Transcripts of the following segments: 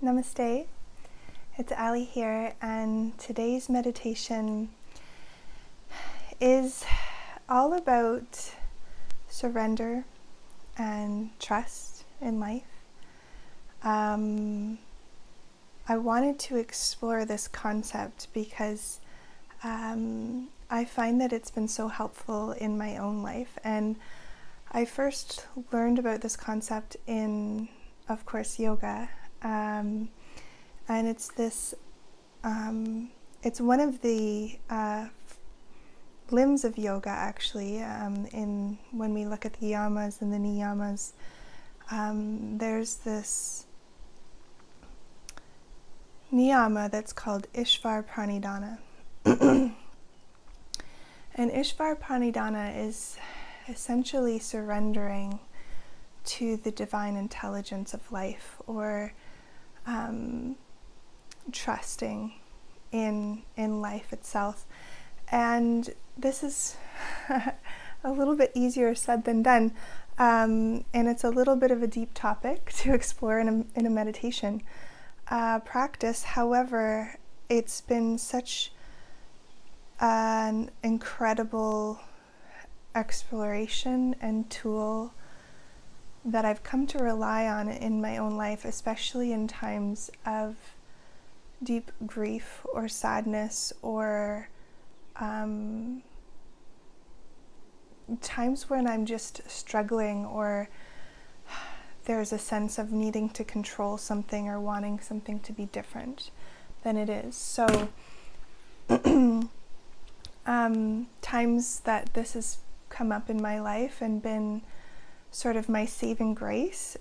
Namaste, it's Ali here, and today's meditation is all about surrender and trust in life. I wanted to explore this concept because I find that it's been so helpful in my own life, and I first learned about this concept in, of course, yoga. And it's this, it's one of the limbs of yoga, actually. When we look at the yamas and the niyamas, there's this niyama that's called Ishvara Pranidhana. And Ishvara Pranidhana is essentially surrendering to the divine intelligence of life, or trusting in life itself. And this is a little bit easier said than done, and it's a little bit of a deep topic to explore in a meditation practice. However, it's been such an incredible exploration and tool that I've come to rely on in my own life, especially in times of deep grief or sadness, or times when I'm just struggling, or there's a sense of needing to control something or wanting something to be different than it is. So times that this has come up in my life and been sort of my saving grace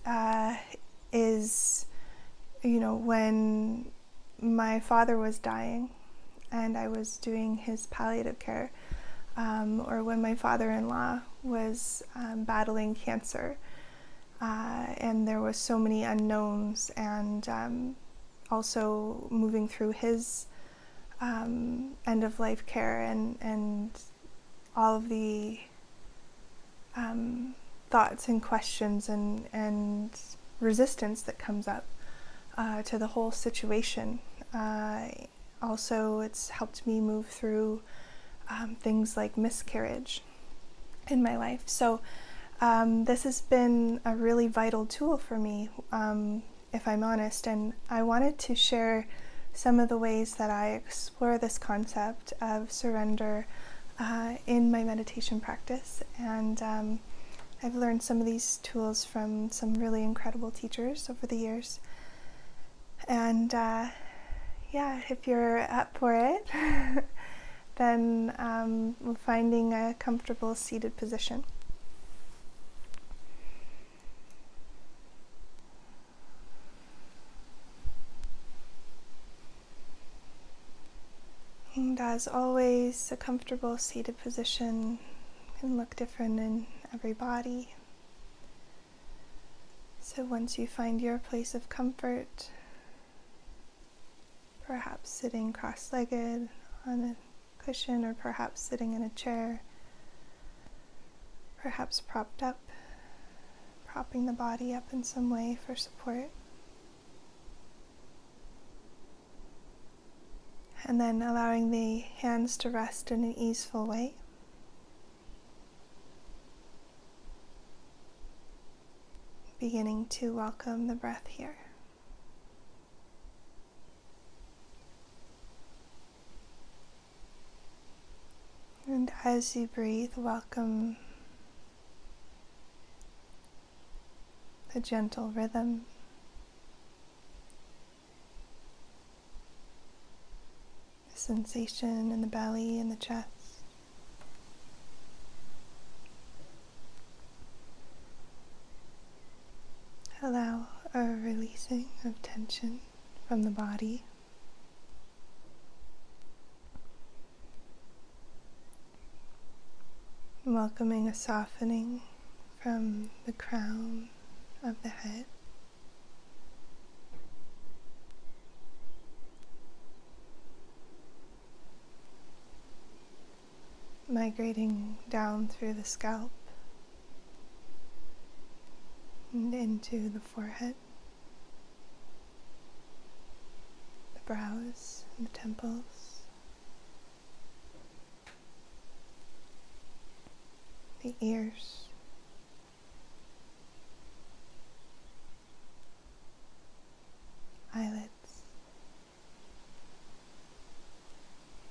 is, when my father was dying and I was doing his palliative care, or when my father-in-law was battling cancer, and there was so many unknowns, and also moving through his end-of-life care, and all of the thoughts and questions and resistance that comes up to the whole situation. Also, it's helped me move through things like miscarriage in my life. So this has been a really vital tool for me, if I'm honest, and I wanted to share some of the ways that I explore this concept of surrender in my meditation practice. And I've learned some of these tools from some really incredible teachers over the years. And yeah, if you're up for it, then we're finding a comfortable seated position. And as always, a comfortable seated position can look different in every body. So once you find your place of comfort, perhaps sitting cross-legged on a cushion, or perhaps sitting in a chair, perhaps propped up, propping the body up in some way for support. And then allowing the hands to rest in an easeful way. Beginning to welcome the breath here. And as you breathe, welcome the gentle rhythm, the sensation in the belly and the chest. Allow a releasing of tension from the body. Welcoming a softening from the crown of the head. Migrating down through the scalp and into the forehead. the temples, the ears, eyelids,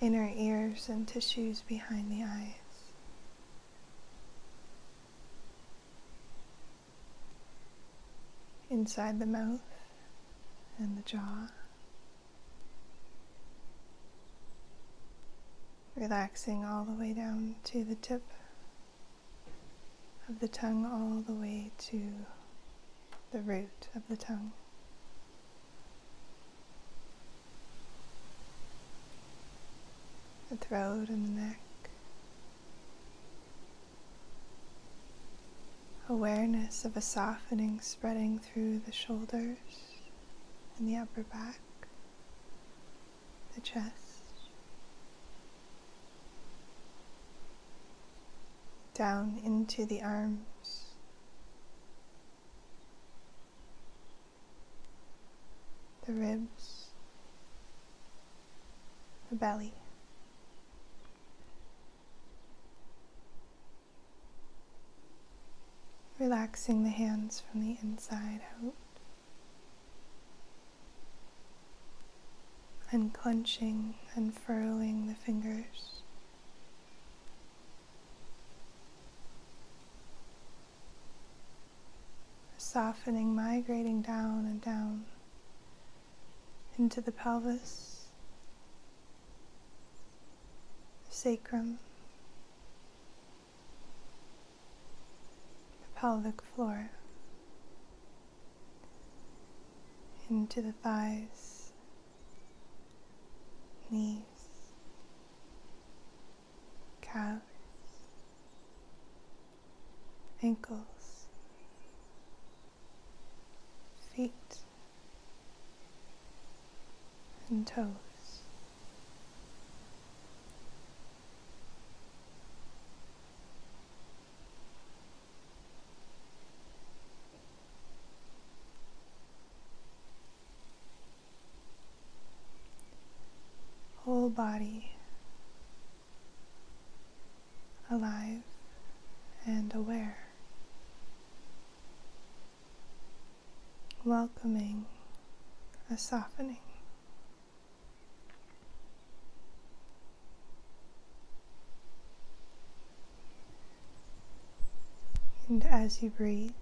inner ears and tissues behind the eyes, inside the mouth and the jaw, relaxing all the way down to the tip of the tongue, all the way to the root of the tongue. The throat and the neck. Awareness of a softening spreading through the shoulders and the upper back, the chest. Down into the arms, the ribs, the belly. Relaxing the hands from the inside out, unclenching and furrowing the fingers. Softening, migrating down and down into the pelvis, the sacrum, the pelvic floor, into the thighs, knees, calves, ankles, feet and toes. Whole body alive and aware. Welcoming a softening. And as you breathe,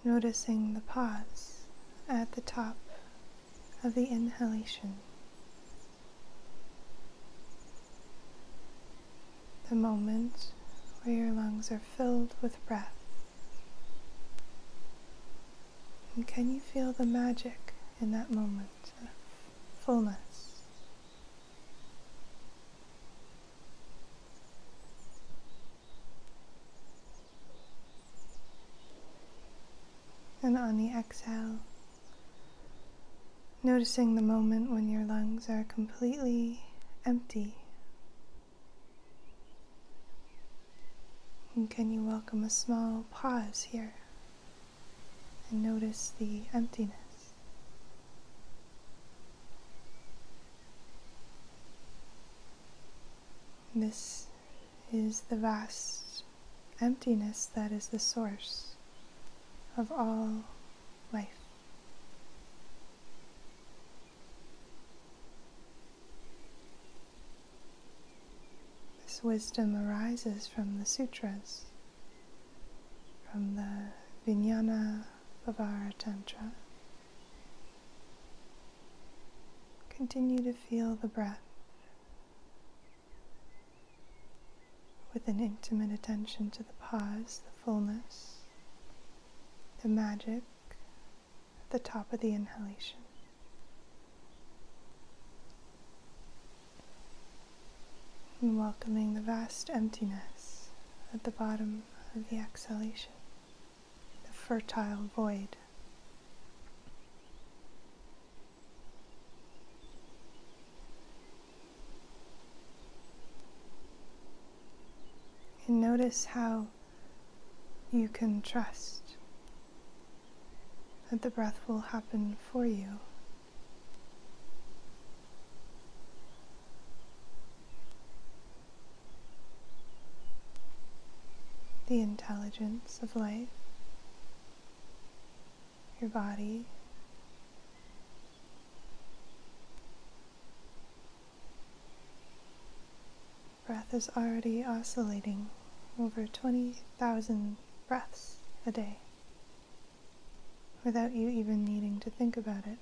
noticing the pause at the top of the inhalation, the moment where your lungs are filled with breath. And can you feel the magic in that moment of fullness? And on the exhale, noticing the moment when your lungs are completely empty. And can you welcome a small pause here and notice the emptiness? This is the vast emptiness that is the source of all life. This wisdom arises from the sutras, from the Vijnana Tantra. Continue to feel the breath with an intimate attention to the pause, the fullness, the magic at the top of the inhalation. And welcoming the vast emptiness at the bottom of the exhalation, the fertile void. And notice how you can trust that the breath will happen for you the intelligence of life, your body, breath is already oscillating over 20,000 breaths a day without you even needing to think about it.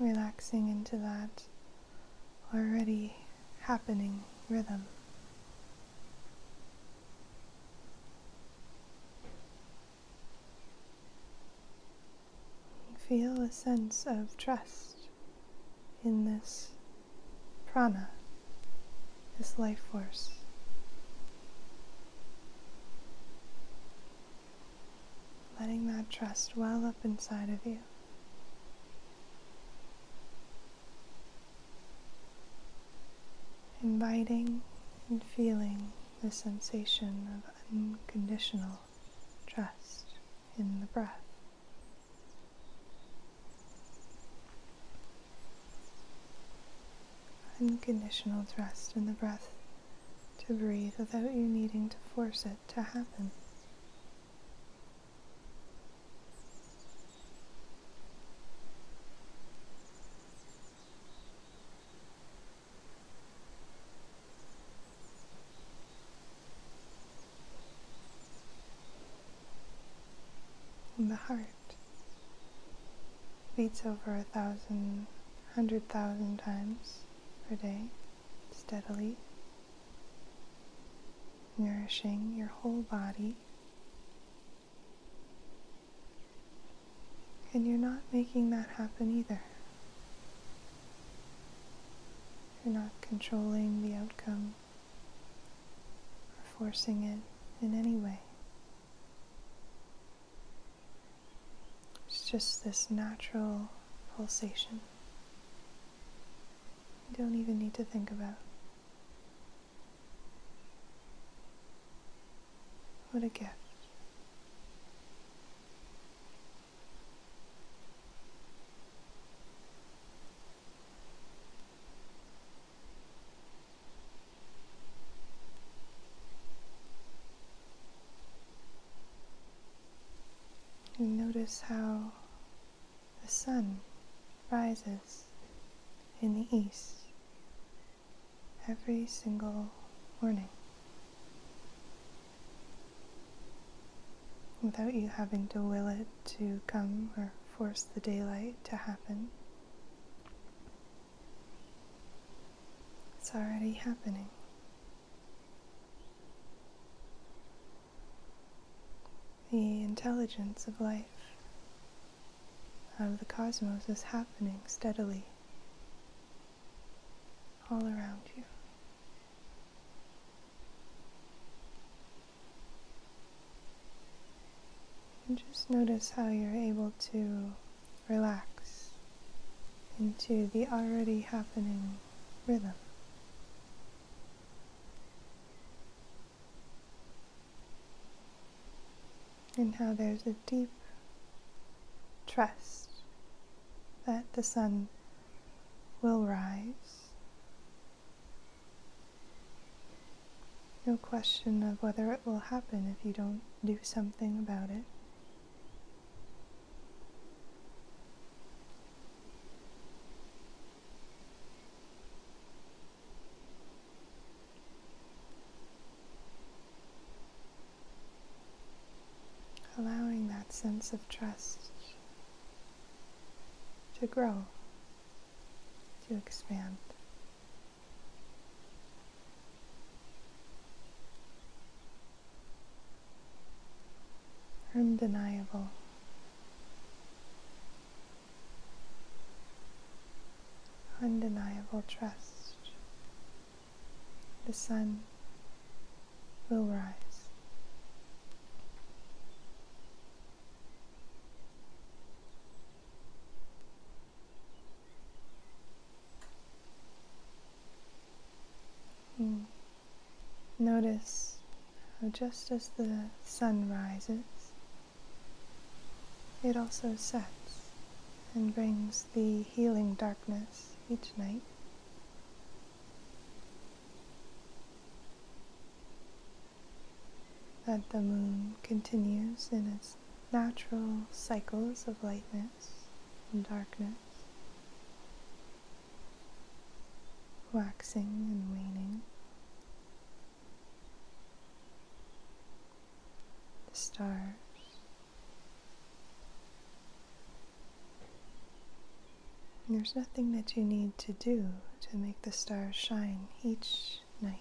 Relaxing into that already happening rhythm. Feel a sense of trust in this prana, this life force. Letting that trust well up inside of you. Inviting and feeling the sensation of unconditional trust in the breath. Unconditional trust in the breath to breathe without you needing to force it to happen. And the heart beats over 1,000, 100,000 times per day, steadily, nourishing your whole body. And you're not making that happen either. You're not controlling the outcome or forcing it in any way. It's just this natural pulsation. You don't even need to think about. What a gift. And notice how the sun rises in the east every single morning without you having to will it to come or force the daylight to happen. It's already happening. The intelligence of life, of the cosmos, is happening steadily all around you. And just notice how you're able to relax into the already happening rhythm. And how there's a deep trust that the sun will rise. No question of whether it will happen if you don't do something about it. Allowing that sense of trust to grow, to expand. Undeniable. Undeniable trust. The sun will rise. Notice how just as the sun rises, it also sets and brings the healing darkness each night. That the moon continues in its natural cycles of lightness and darkness, waxing and waning. The stars. And there's nothing that you need to do to make the stars shine each night.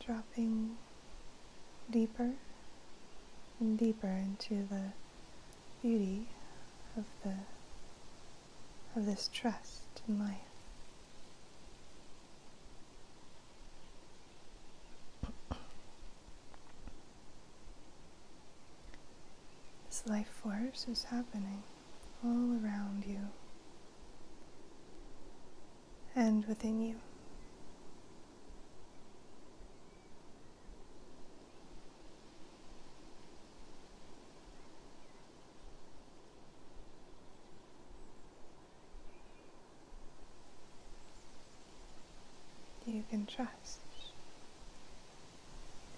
Dropping deeper and deeper into the beauty of this trust in life. This life force is happening all around you and within you. You can trust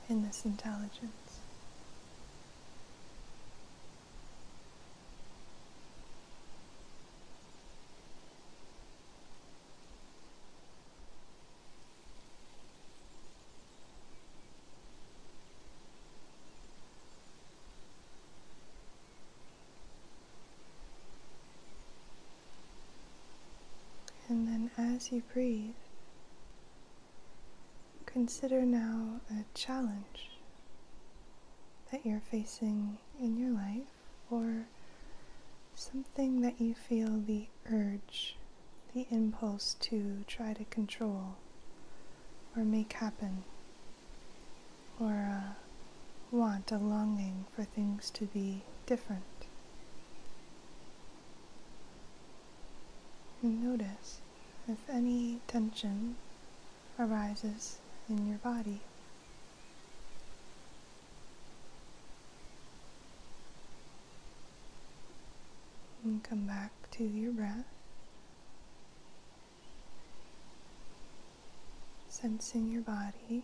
in this intelligence. And then as you breathe, consider now a challenge that you're facing in your life, or something that you feel the urge, the impulse to try to control or make happen, or a want, a longing for things to be different. And notice if any tension arises in your body. And come back to your breath, sensing your body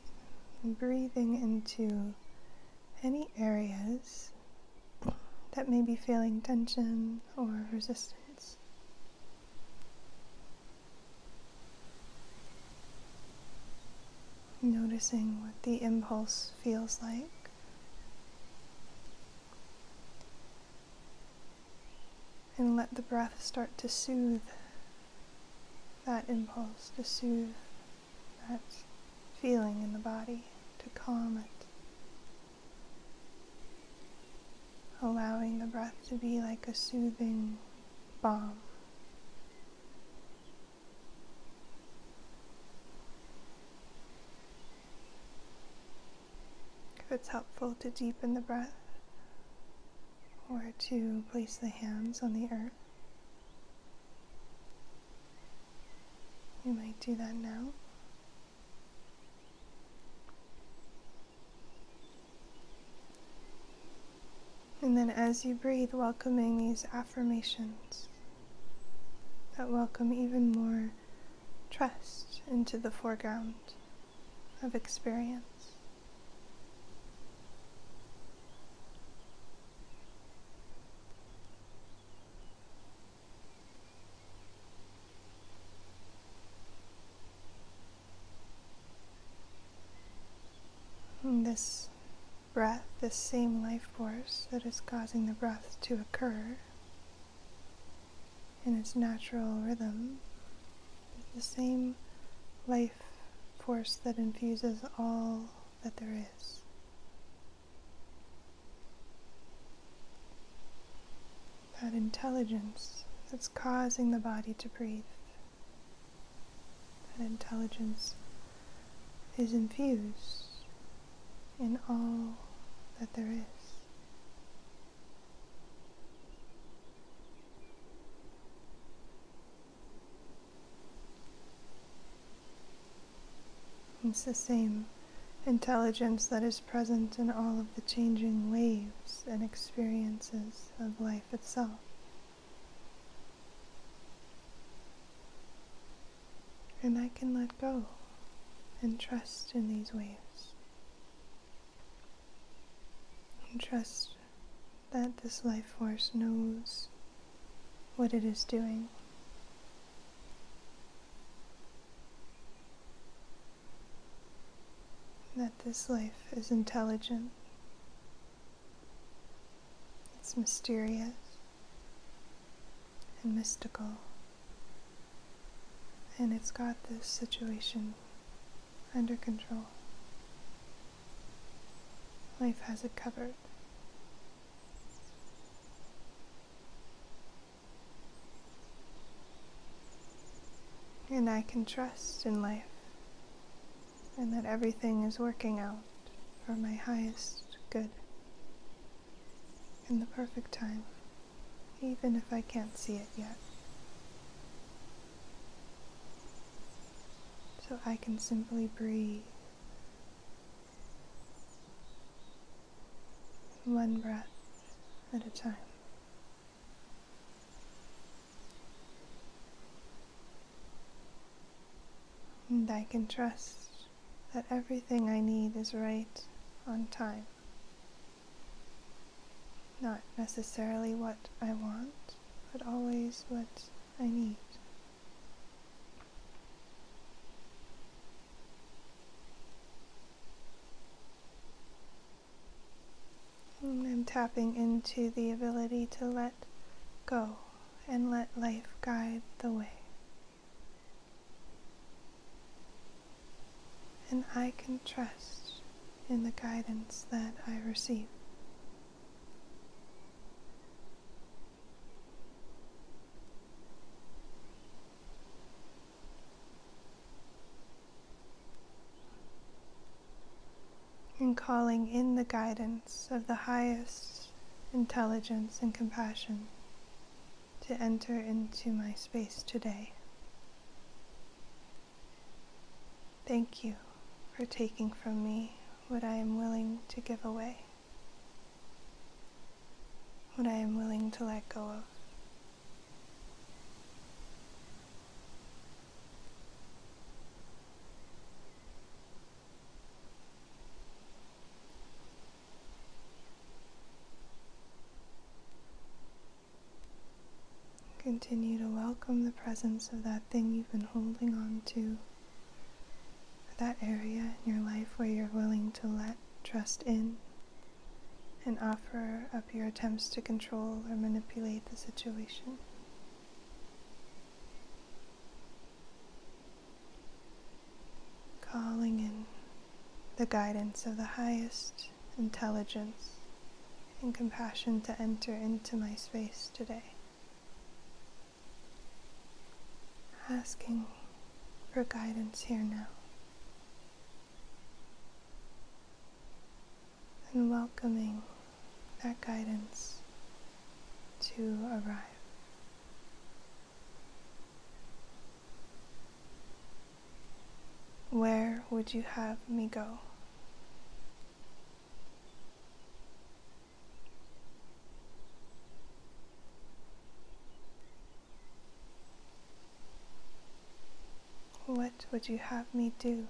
and breathing into any areas that may be feeling tension or resistance. Noticing what the impulse feels like. And let the breath start to soothe that impulse, to soothe that feeling in the body, to calm it. Allowing the breath to be like a soothing balm. If it's helpful to deepen the breath, or to place the hands on the earth, you might do that now. And then as you breathe, welcoming these affirmations that welcome even more trust into the foreground of experience. And this breath, this same life force that is causing the breath to occur in its natural rhythm, is the same life force that infuses all that there is. That intelligence that's causing the body to breathe, that intelligence is infused in all that there is. It's the same intelligence that is present in all of the changing waves and experiences of life itself. And I can let go and trust in these waves. And trust that this life force knows what it is doing. That this life is intelligent. It's mysterious and mystical. And it's got this situation under control. Life has it covered. And I can trust in life, and that everything is working out for my highest good in the perfect time, even if I can't see it yet. So I can simply breathe, one breath at a time. And I can trust that everything I need is right on time. Not necessarily what I want, but always what I need. And I'm tapping into the ability to let go and let life guide the way. And I can trust in the guidance that I receive. And calling in the guidance of the highest intelligence and compassion to enter into my space today. Thank you for taking from me what I am willing to give away, what I am willing to let go of. Continue to welcome the presence of that thing you've been holding on to, that area in your life where you're willing to let trust in and offer up your attempts to control or manipulate the situation. Calling in the guidance of the highest intelligence and compassion to enter into my space today. Asking for guidance here now. And welcoming that guidance to arrive. Where would you have me go? What would you have me do?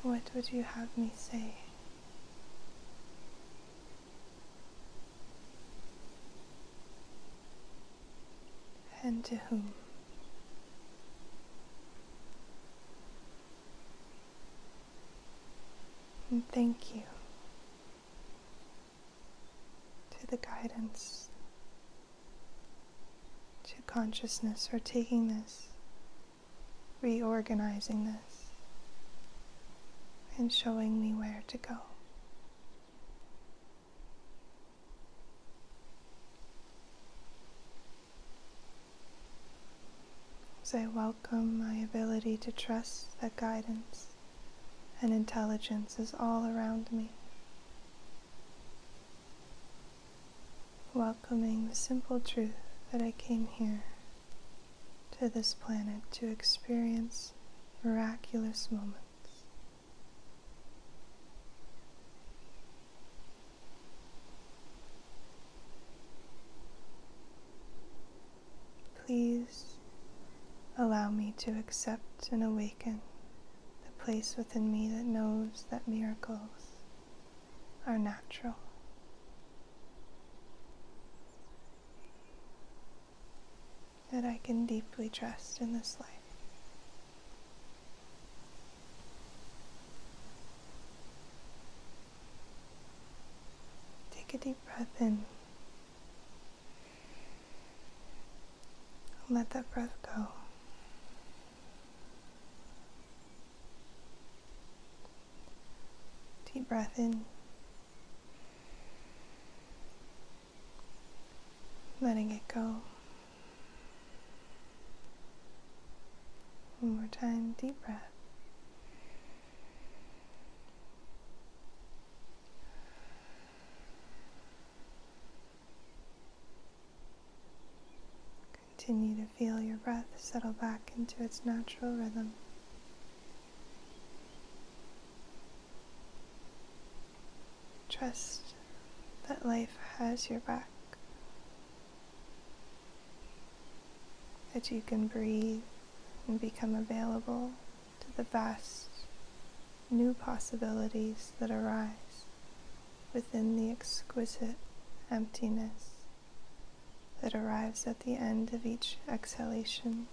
What would you have me say? And to whom? And thank you to the guidance, to consciousness for taking this, reorganizing this, and showing me where to go. As I welcome my ability to trust that guidance and intelligence is all around me, welcoming the simple truth that I came here to this planet to experience miraculous moments. Please allow me to accept and awaken the place within me that knows that miracles are natural. That I can deeply trust in this life. Take a deep breath in. Let that breath go. Deep breath in. Letting it go. One more time, deep breath. Continue to feel your breath settle back into its natural rhythm. Trust that life has your back. That you can breathe and become available to the vast new possibilities that arise within the exquisite emptiness that arrives at the end of each exhalation,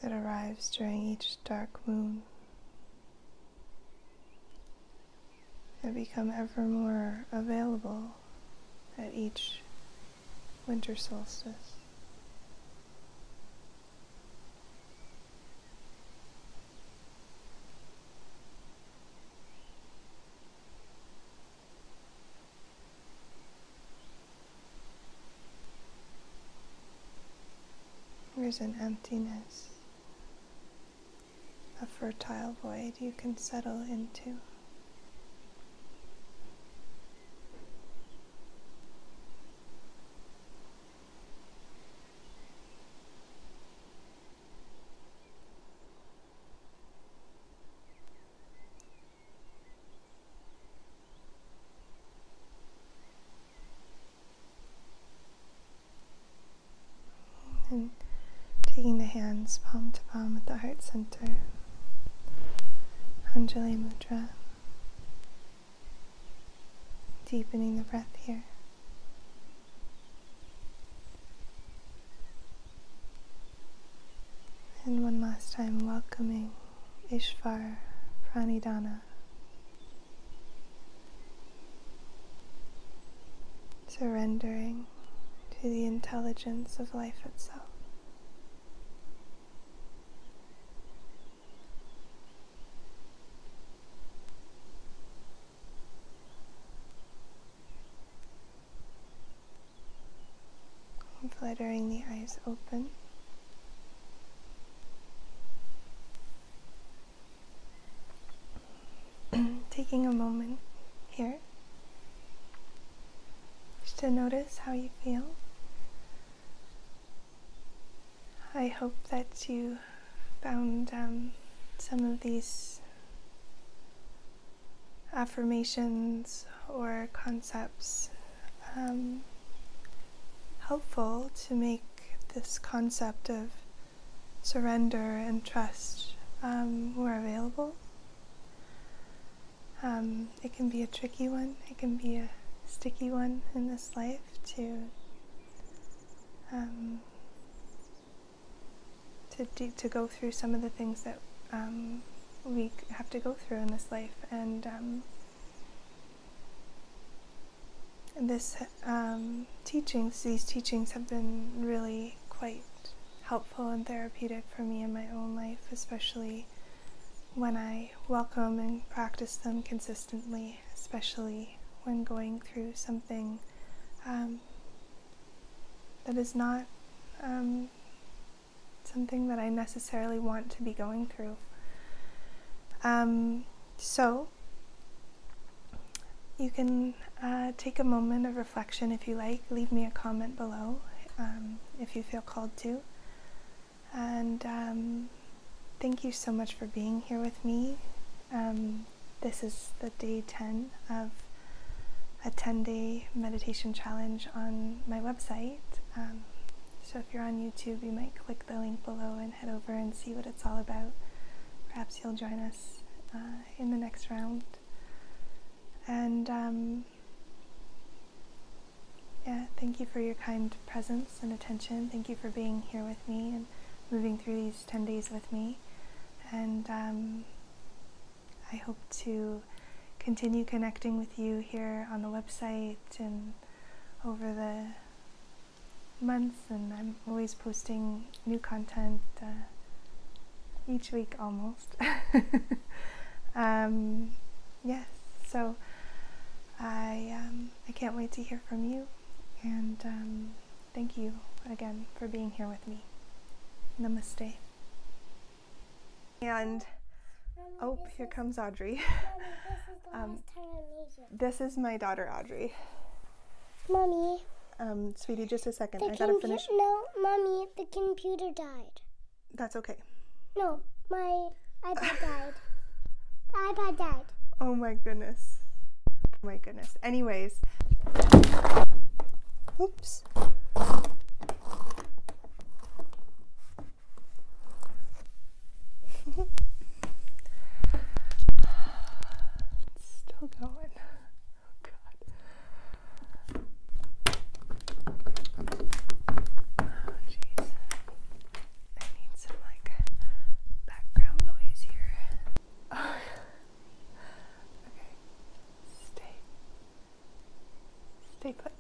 that arrives during each dark moon, that become ever more available at each winter solstice. There's an emptiness, a fertile void you can settle into. And taking the hands palm to palm at the heart center, Anjali Mudra, deepening the breath here. And one last time, welcoming Ishvara Pranidhana, surrendering to the intelligence of life itself. Fluttering the eyes open. Taking a moment here just to notice how you feel. I hope that you found some of these affirmations or concepts helpful to make this concept of surrender and trust more available. It can be a tricky one, it can be a sticky one in this life to go through some of the things that we have to go through in this life, and these teachings have been really quite helpful and therapeutic for me in my own life, especially when I welcome and practice them consistently, especially when going through something that is not something that I necessarily want to be going through. So you can take a moment of reflection if you like. Leave me a comment below if you feel called to. And thank you so much for being here with me. This is the day 10 of a 10-day meditation challenge on my website. So if you're on YouTube, you might click the link below and head over and see what it's all about. Perhaps you'll join us in the next round. And yeah, thank you for your kind presence and attention. Thank you for being here with me and moving through these 10 days with me. And I hope to continue connecting with you here on the website and over the months, and I'm always posting new content each week almost. Yes, so I can't wait to hear from you, and thank you again for being here with me. Namaste. And oh, here comes Audrey. This is my daughter Audrey. Mommy. Sweetie, just a second. I gotta finish. No, Mommy, the computer died. That's okay. No, my iPad died. The iPad died. Oh my goodness. Oh my goodness. Anyways. Oops. It's still going. Oh God. Oh jeez. I need some like background noise here. Oh. Okay. Stay put.